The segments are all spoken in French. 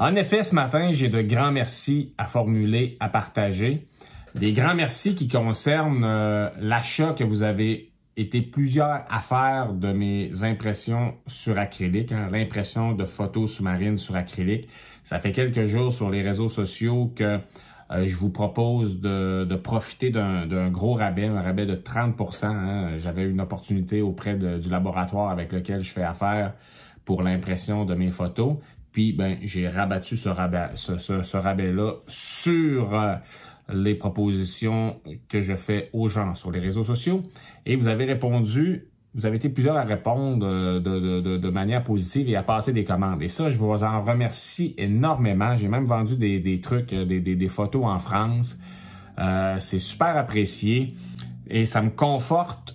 En effet, ce matin, j'ai de grands merci à formuler, à partager. Des grands merci qui concernent l'achat que vous avez été plusieurs à faire de mes impressions sur acrylique, l'impression de photos sous-marines sur acrylique. Ça fait quelques jours sur les réseaux sociaux que je vous propose de profiter d'un gros rabais, un rabais de 30%. J'avais une opportunité auprès du laboratoire avec lequel je fais affaire pour l'impression de mes photos. Puis, j'ai rabattu ce rabais-là sur les propositions que je fais aux gens sur les réseaux sociaux. Et vous avez répondu, vous avez été plusieurs à répondre de manière positive et à passer des commandes. Et ça, je vous en remercie énormément. J'ai même vendu des trucs, des photos en France. C'est super apprécié et ça me conforte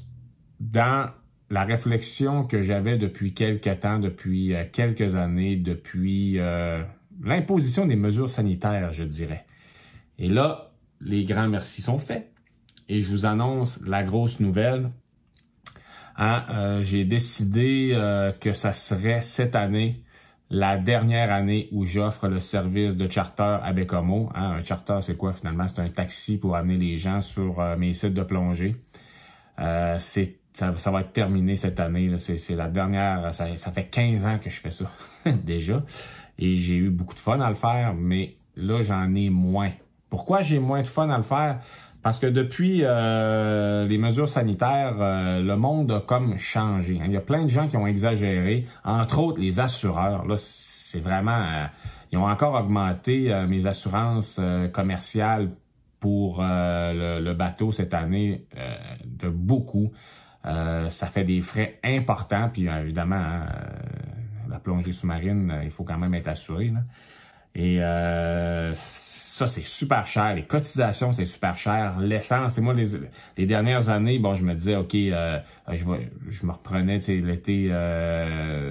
dans la réflexion que j'avais depuis quelques temps, depuis quelques années, depuis l'imposition des mesures sanitaires, je dirais. Et là, les grands merci sont faits. Et je vous annonce la grosse nouvelle. J'ai décidé que ça serait cette année la dernière année où j'offre le service de charter à Baie-Comeau. Un charter, c'est quoi finalement? C'est un taxi pour amener les gens sur mes sites de plongée. Ça va être terminé cette année. C'est la dernière. Ça fait 15 ans que je fais ça déjà. Et j'ai eu beaucoup de fun à le faire, mais là, j'en ai moins. Pourquoi j'ai moins de fun à le faire? Parce que depuis les mesures sanitaires, le monde a comme changé. Il y a plein de gens qui ont exagéré, entre autres les assureurs. Là, c'est vraiment... ils ont encore augmenté mes assurances commerciales pour le bateau cette année de beaucoup. Ça fait des frais importants. Puis évidemment, la plongée sous-marine, il faut quand même être assuré, là. Et ça, c'est super cher. Les cotisations, c'est super cher. L'essence, c'est moi, les dernières années, bon, je me disais, OK, je me reprenais, tu sais, l'été,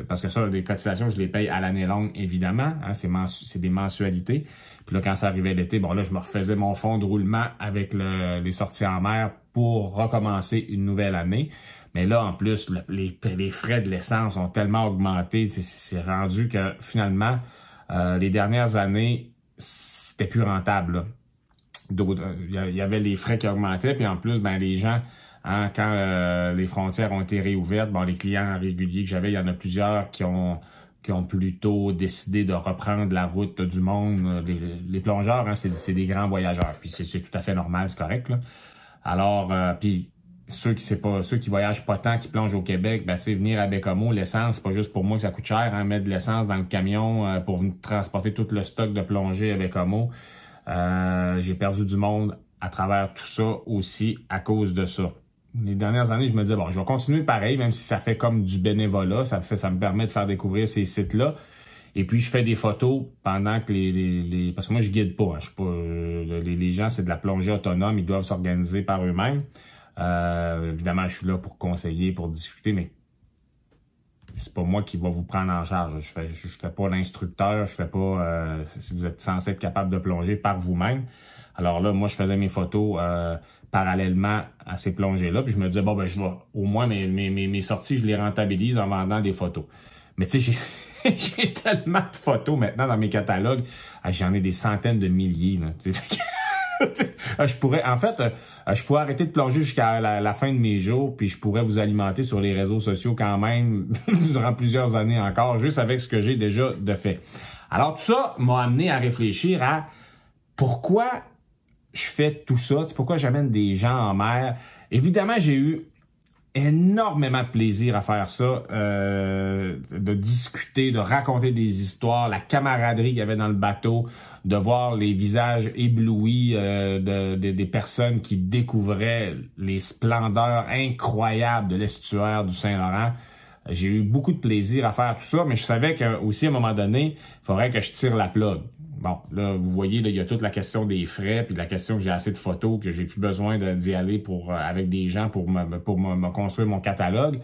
parce que ça, les cotisations, je les paye à l'année longue, évidemment. C'est des mensualités. Puis là, quand ça arrivait l'été, bon, là, je me refaisais mon fonds de roulement avec les sorties en mer pour recommencer une nouvelle année. Mais là, en plus, les frais de l'essence ont tellement augmenté, c'est rendu que finalement, les dernières années, c'était plus rentable. Il y avait les frais qui augmentaient, puis en plus, les gens, quand les frontières ont été réouvertes, les clients réguliers que j'avais, il y en a plusieurs qui ont plutôt décidé de reprendre la route du monde. Les plongeurs, c'est des grands voyageurs, puis c'est tout à fait normal, c'est correct, là. Alors, puis ceux qui voyagent pas tant, qui plongent au Québec, c'est venir à Baie-Comeau. L'essence, c'est pas juste pour moi que ça coûte cher, mettre de l'essence dans le camion pour venir transporter tout le stock de plongée à Baie-Comeau. J'ai perdu du monde à travers tout ça aussi à cause de ça. Les dernières années, je me disais, je vais continuer pareil, même si ça fait comme du bénévolat, ça me permet de faire découvrir ces sites-là. Et puis, je fais des photos pendant que parce que moi, je guide pas. Je suis pas les gens, c'est de la plongée autonome, ils doivent s'organiser par eux-mêmes. Évidemment, je suis là pour conseiller, pour discuter, mais c'est pas moi qui va vous prendre en charge. Je fais pas l'instructeur, je fais pas si vous êtes censé être capable de plonger par vous-même. Alors là, moi, je faisais mes photos parallèlement à ces plongées-là, puis je me disais, je vais au moins mes sorties, je les rentabilise en vendant des photos. Mais tu sais, j'ai tellement de photos maintenant dans mes catalogues. J'en ai des centaines de milliers, là, tu sais. Je pourrais arrêter de plonger jusqu'à la fin de mes jours, puis je pourrais vous alimenter sur les réseaux sociaux quand même durant plusieurs années encore, juste avec ce que j'ai déjà de fait. Alors tout ça m'a amené à réfléchir à pourquoi je fais tout ça, pourquoi j'amène des gens en mer. Évidemment, j'ai eu énormément de plaisir à faire ça, de discuter, de raconter des histoires, la camaraderie qu'il y avait dans le bateau, de voir les visages éblouis des personnes qui découvraient les splendeurs incroyables de l'estuaire du Saint-Laurent. J'ai eu beaucoup de plaisir à faire tout ça, mais je savais qu'aussi, à un moment donné, il faudrait que je tire la plug. Bon, là, vous voyez, là, il y a toute la question des frais, puis la question que j'ai assez de photos, que j'ai plus besoin d'y aller avec des gens pour me construire mon catalogue.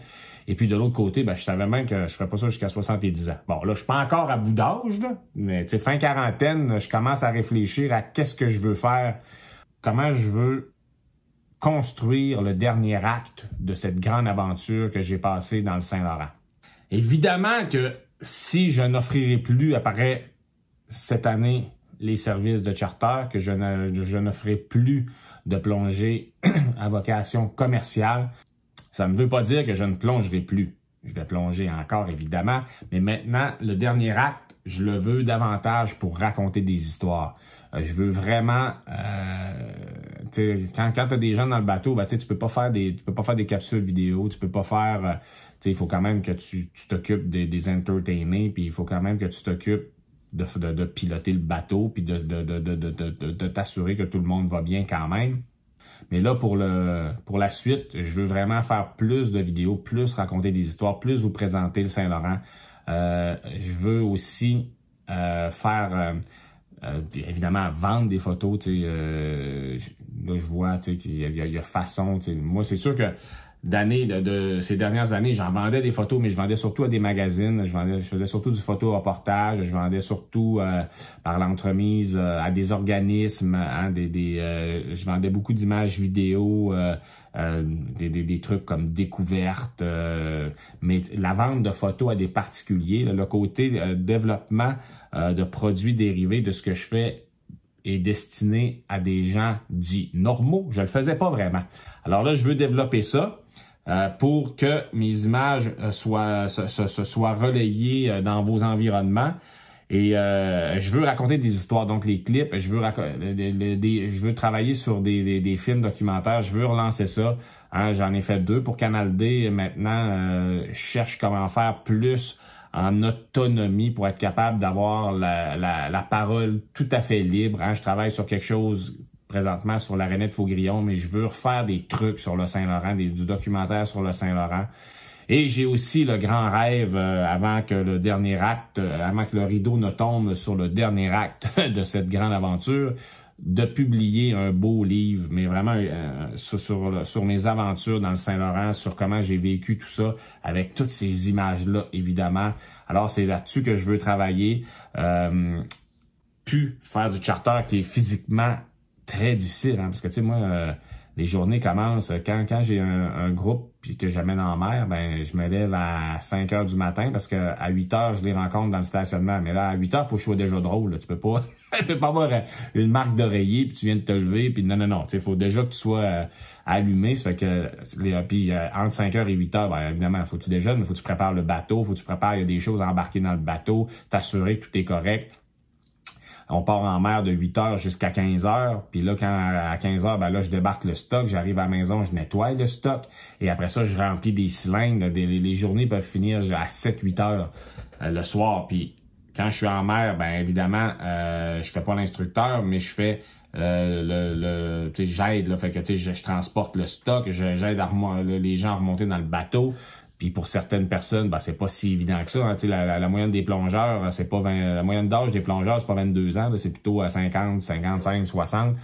Et puis de l'autre côté, je savais même que je ferais pas ça jusqu'à 70 ans. Bon, là, je suis pas encore à bout d'âge, là, mais tu sais, fin quarantaine, je commence à réfléchir à qu'est-ce que je veux faire, comment je veux construire le dernier acte de cette grande aventure que j'ai passée dans le Saint-Laurent. Évidemment que si je n'offrirai plus après cette année les services de charter, que je ne ferai plus de plongée à vocation commerciale. Ça ne veut pas dire que je ne plongerai plus. Je vais plonger encore, évidemment, mais maintenant, le dernier acte, je le veux davantage pour raconter des histoires. Je veux vraiment, quand tu as des gens dans le bateau, ben, tu peux pas faire des capsules vidéo, tu peux pas faire, il faut quand même que tu t'occupes des entertainers, puis il faut quand même que tu t'occupes de piloter le bateau, puis de t'assurer que tout le monde va bien quand même. Mais là, pour la suite, je veux vraiment faire plus de vidéos, plus raconter des histoires, plus vous présenter le Saint-Laurent. Je veux aussi faire, évidemment, vendre des photos. Là, je vois qu'il y a façon. Moi, c'est sûr que de ces dernières années, j'en vendais des photos, mais je vendais surtout à des magazines. Je faisais surtout du photo-reportage. Je vendais surtout par l'entremise à des organismes. Hein, je vendais beaucoup d'images vidéo, des trucs comme découvertes. Mais la vente de photos à des particuliers, le côté développement de produits dérivés de ce que je fais est destiné à des gens dits normaux. Je le faisais pas vraiment. Alors là, je veux développer ça pour que mes images soient relayées dans vos environnements. Et je veux raconter des histoires, donc les clips, je veux travailler sur des films documentaires, je veux relancer ça. Hein, j'en ai fait 2 pour Canal D. Maintenant, je cherche comment faire plus en autonomie pour être capable d'avoir la parole tout à fait libre. Hein. Je travaille sur quelque chose présentement sur la Rainette Faugrillon, mais je veux refaire des trucs sur le Saint-Laurent, du documentaire sur le Saint-Laurent. Et j'ai aussi le grand rêve, avant que le rideau ne tombe sur le dernier acte de cette grande aventure, de publier un beau livre, mais vraiment sur mes aventures dans le Saint-Laurent, sur comment j'ai vécu tout ça, avec toutes ces images-là, évidemment. Alors, c'est là-dessus que je veux travailler. Puis faire du charter qui est physiquement très difficile, hein, parce que, tu sais, moi, les journées commencent, quand j'ai un groupe puis que j'amène en mer, ben je me lève à 5 heures du matin parce qu'à 8 heures, je les rencontre dans le stationnement. Mais là, à 8 heures, il faut que je sois déjà drôle. Là. Tu peux pas avoir une marque d'oreiller puis tu viens de te lever puis non. Il faut déjà que tu sois allumé. Ça fait que, puis entre 5 heures et 8 heures, ben, évidemment, faut que tu déjeunes, mais faut que tu prépares le bateau, faut que tu prépares, il y a des choses à embarquer dans le bateau, t'assurer que tout est correct. On part en mer de 8 heures jusqu'à 15 heures. Puis là, à 15 heures, ben là, je débarque le stock. J'arrive à la maison, je nettoie le stock. Et après ça, je remplis des cylindres. Les journées peuvent finir à 7-8 heures le soir. Puis quand je suis en mer, ben évidemment, je fais pas l'instructeur, mais je fais tu sais, j'aide. Fait que tu sais, je transporte le stock, j'aide les gens à remonter dans le bateau. Puis pour certaines personnes, ben c'est pas si évident que ça. Hein. La moyenne des plongeurs, c'est pas la moyenne d'âge des plongeurs, c'est pas 22 ans, c'est plutôt à 50, 55, 60.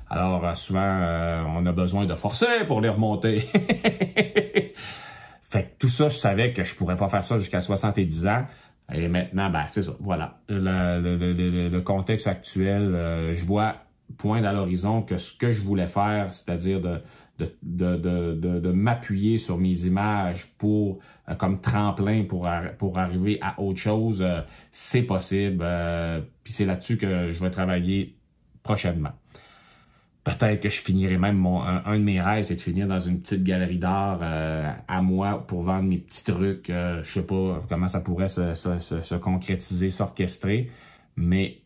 Alors souvent, on a besoin de forcer pour les remonter. Fait que tout ça, je savais que je pourrais pas faire ça jusqu'à 70 ans. Et maintenant, ben c'est ça. Voilà. Le contexte actuel, je vois poindre à l'horizon que ce que je voulais faire, c'est-à-dire de m'appuyer sur mes images pour comme tremplin pour arriver à autre chose, c'est possible. Puis c'est là-dessus que je vais travailler prochainement. Peut-être que je finirai même un de mes rêves, c'est de finir dans une petite galerie d'art à moi pour vendre mes petits trucs. Je sais pas comment ça pourrait se concrétiser, s'orchestrer, mais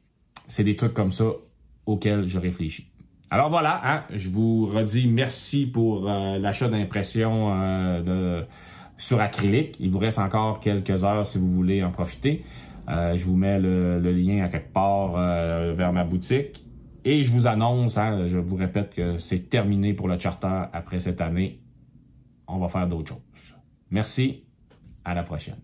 c'est des trucs comme ça auxquels je réfléchis. Alors voilà, hein, je vous redis merci pour l'achat d'impression sur acrylique. Il vous reste encore quelques heures si vous voulez en profiter. Je vous mets le lien à quelque part vers ma boutique. Et je vous annonce, hein, je vous répète que c'est terminé pour le charter après cette année. On va faire d'autres choses. Merci, à la prochaine.